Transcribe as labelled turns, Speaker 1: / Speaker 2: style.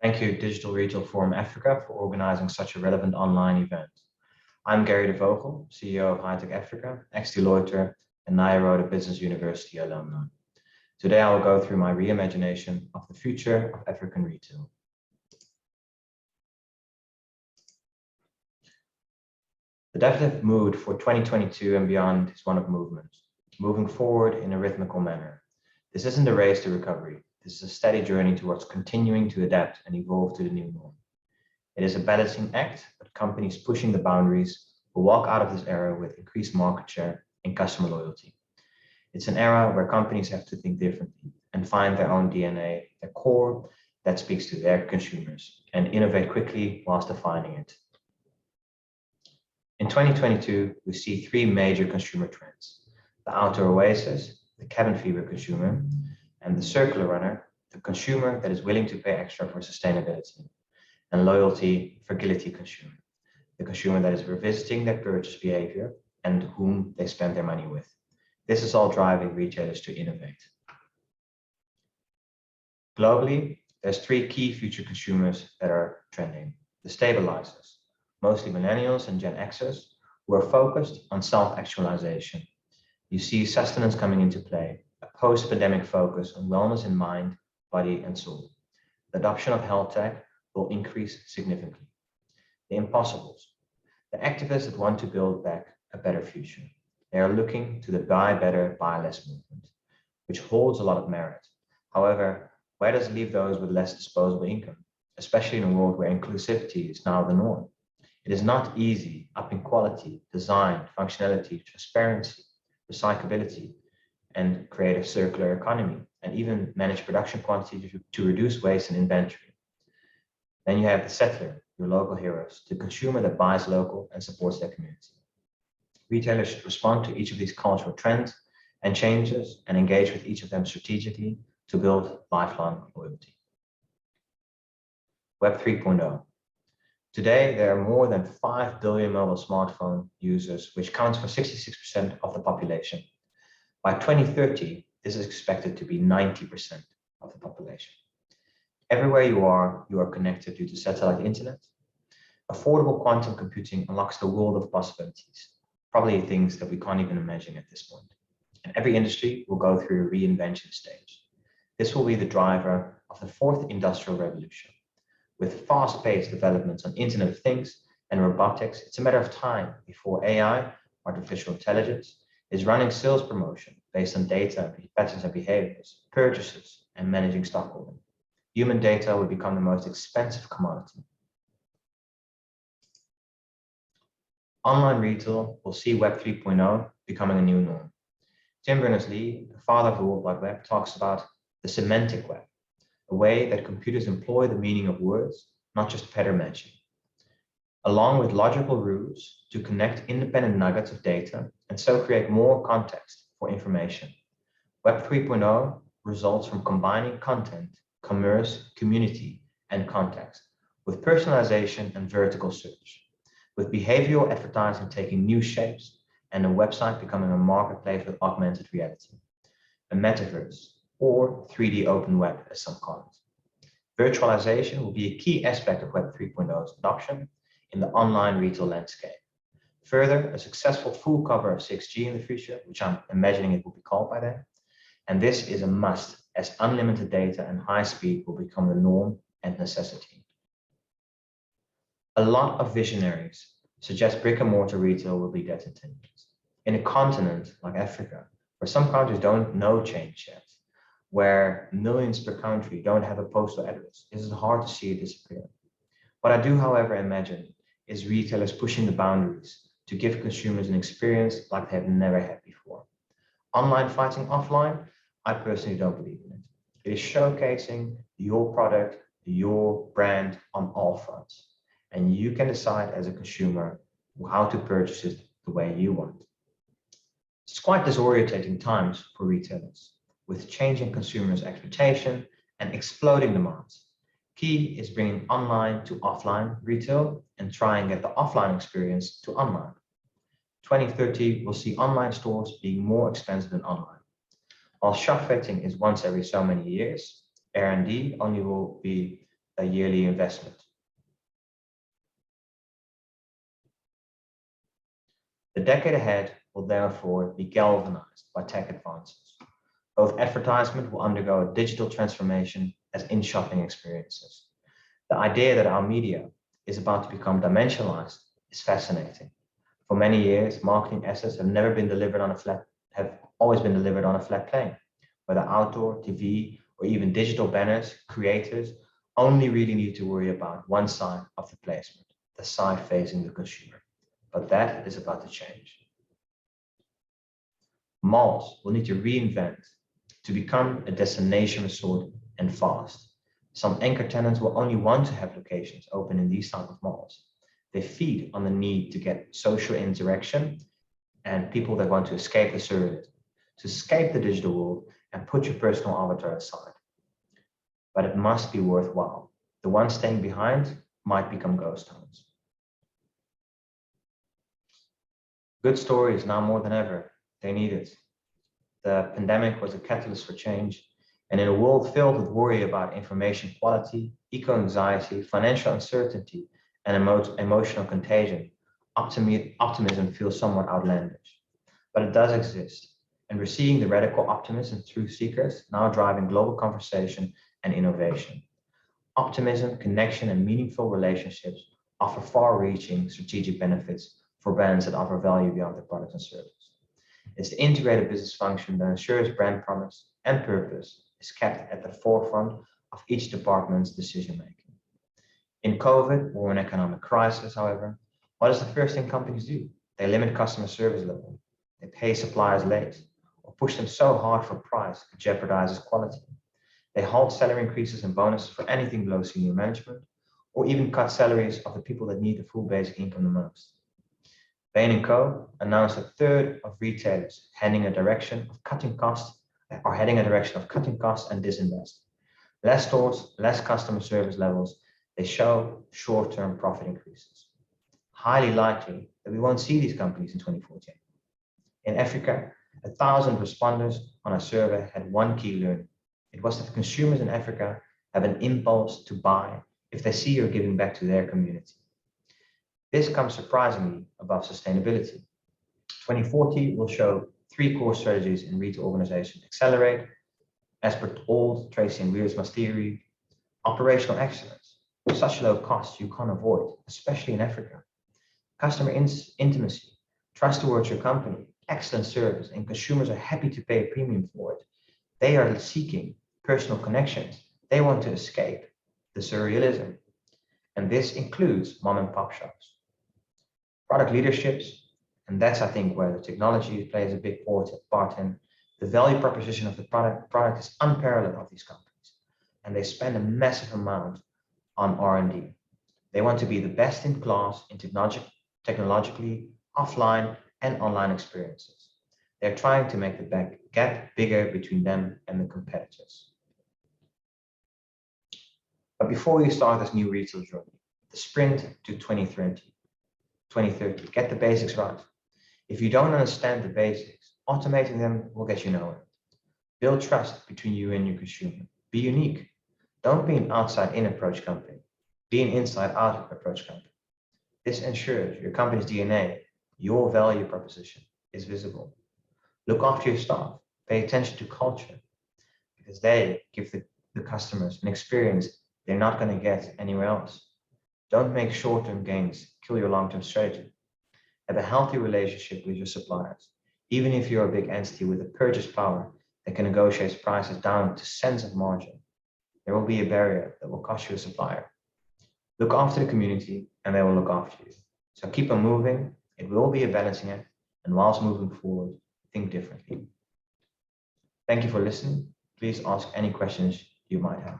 Speaker 1: Thank you, Digital Retail Forum Africa, for organizing such a relevant online event. I'm Gary de Vogel, CEO of Hi-Tec Africa, ex-Deloitte and Nairobi Business University alumni. Today, I will go through my reimagination of the future of African retail. The definite mood for 2022 and beyond is one of movement, moving forward in a rhythmical manner. This isn't a race to recovery. This is a steady journey towards continuing to adapt and evolve to the new norm. It is a balancing act, but companies pushing the boundaries will walk out of this era with increased market share and customer loyalty. It's an era where companies have to think differently and find their own DNA, their core that speaks to their consumers, and innovate quickly whilst defining it. In 2022, we see three major consumer trends: the outdoor oasis, the cabin fever consumer, and the circular runner, the consumer that is willing to pay extra for sustainability, and loyalty, fragility consumer, the consumer that is revisiting their purchase behavior and whom they spend their money with. This is all driving retailers to innovate. Globally, there's three key future consumers that are trending: the stabilizers, mostly millennials and Gen Xers, who are focused on self-actualization. You see sustenance coming into play, a post-pandemic focus on wellness in mind, body, and soul. The adoption of health tech will increase significantly. The impossibles, the activists that want to build back a better future. They are looking to the buy better, buy less movement, which holds a lot of merit. However, where does it leave those with less disposable income, especially in a world where inclusivity is now the norm? It is not easy upping quality, design, functionality, transparency, recyclability, and create a circular economy, and even manage production quantity to reduce waste and inventory. Then you have the settler, your local heroes, the consumer that buys local and supports their community. Retailers should respond to each of these cultural trends and changes and engage with each of them strategically to build lifelong loyalty. Web 3.0. Today, there are more than 5 billion mobile smartphone users, which counts for 66% of the population. By 2030, this is expected to be 90% of the population. Everywhere you are connected due to satellite internet. Affordable quantum computing unlocks the world of possibilities, probably things that we can't even imagine at this point. And every industry will go through a reinvention stage. This will be the driver of the fourth industrial revolution. With fast-paced developments on Internet of Things and robotics, it's a matter of time before AI, artificial intelligence, is running sales promotion based on data, patterns and behaviors, purchases, and managing stockholding. Human data will become the most expensive commodity. Online retail will see Web 3.0 becoming a new norm. Tim Berners-Lee, the father of the World Wide Web, talks about the semantic web, a way that computers employ the meaning of words, not just pattern matching, along with logical rules to connect independent nuggets of data and so create more context for information. Web 3.0 results from combining content, commerce, community, and context with personalization and vertical search, with behavioral advertising taking new shapes and a website becoming a marketplace with augmented reality, a metaverse, or 3D open web, as some call it. Virtualization will be a key aspect of Web 3.0's adoption in the online retail landscape. Further, a successful full cover of 6G in the future, which I'm imagining it will be called by then. And this is a must, as unlimited data and high speed will become the norm and necessity. A lot of visionaries suggest brick and mortar retail will be dead in 10 years. In a continent like Africa, where some countries don't know change yet, where millions per country don't have a postal address, it is hard to see it disappear. What I do, however, imagine is retailers pushing the boundaries to give consumers an experience like they have never had before. Online fighting offline, I personally don't believe in it. It is showcasing your product, your brand on all fronts. And you can decide as a consumer how to purchase it the way you want. It's quite disorientating times for retailers, with changing consumers' expectation and exploding demands. Key is bringing online to offline retail and try and get the offline experience to online. 2030 will see online stores being more expensive than online. While shop fitting is once every so many years, R&D only will be a yearly investment. The decade ahead will therefore be galvanized by tech advances. Both advertisement will undergo a digital transformation as in-shopping experiences. The idea that our media is about to become dimensionalized is fascinating. For many years, marketing assets have always been delivered on a flat plane. Whether outdoor, TV, or even digital banners, creators only really need to worry about one side of the placement, the side facing the consumer. But that is about to change. Malls will need to reinvent to become a destination resort and fast. Some anchor tenants will only want to have locations open in these type of malls. They feed on the need to get social interaction and people that want to escape the surrealism, to escape the digital world and put your personal avatar aside. But it must be worthwhile. The ones staying behind might become ghost towns. Good stories now more than ever. They need it. The pandemic was a catalyst for change, and in a world filled with worry about information quality, eco-anxiety, financial uncertainty, and emotional contagion, optimism feels somewhat outlandish. But it does exist, and we're seeing the radical optimism truth seekers now driving global conversation and innovation. Optimism, connection, and meaningful relationships offer far-reaching strategic benefits for brands that offer value beyond their product and service. It's the integrated business function that ensures brand promise and purpose is kept at the forefront of each department's decision-making. In COVID or an economic crisis, however, what is the first thing companies do? They limit customer service level. They pay suppliers late or push them so hard for price it jeopardizes quality. They halt salary increases and bonuses for anything below senior management, or even cut salaries of the people that need the full basic income the most. Bain & Co. announced a third of retailers heading a direction of cutting costs and disinvest. Less stores, less customer service levels, they show short-term profit increases. Highly likely that we won't see these companies in 2014. In Africa, 1,000 responders on a survey had one key learning. It was that consumers in Africa have an impulse to buy if they see you're giving back to their community. This comes surprisingly above sustainability. 2040 will show 3 core strategies in retail organization: accelerate, as per old Tracy and Wiersma's theory, operational excellence, such low costs you can't avoid, especially in Africa, customer intimacy, trust towards your company, excellent service, and consumers are happy to pay a premium for it. They are seeking personal connections. They want to escape the surrealism. And this includes mom and pop shops. Product leaderships, and that's, I think, where the technology plays a big part in. The value proposition of the product is unparalleled of these companies, and they spend a massive amount on R&D. They want to be the best in class in technologically offline and online experiences. They're trying to make the gap bigger between them and the competitors. But before you start this new retail journey, the sprint to 2030, get the basics right. If you don't understand the basics, automating them will get you nowhere. Build trust between you and your consumer. Be unique. Don't be an outside-in approach company. Be an inside-out approach company. This ensures your company's DNA, your value proposition, is visible. Look after your staff. Pay attention to culture, because they give the customers an experience they're not going to get anywhere else. Don't make short-term gains kill your long-term strategy. Have a healthy relationship with your suppliers. Even if you're a big entity with a purchase power that can negotiate prices down to cents of margin, there will be a barrier that will cost you a supplier. Look after the community and they will look after you. So keep on moving. It will be a balancing act, and whilst moving forward, think differently. Thank you for listening. Please ask any questions you might have.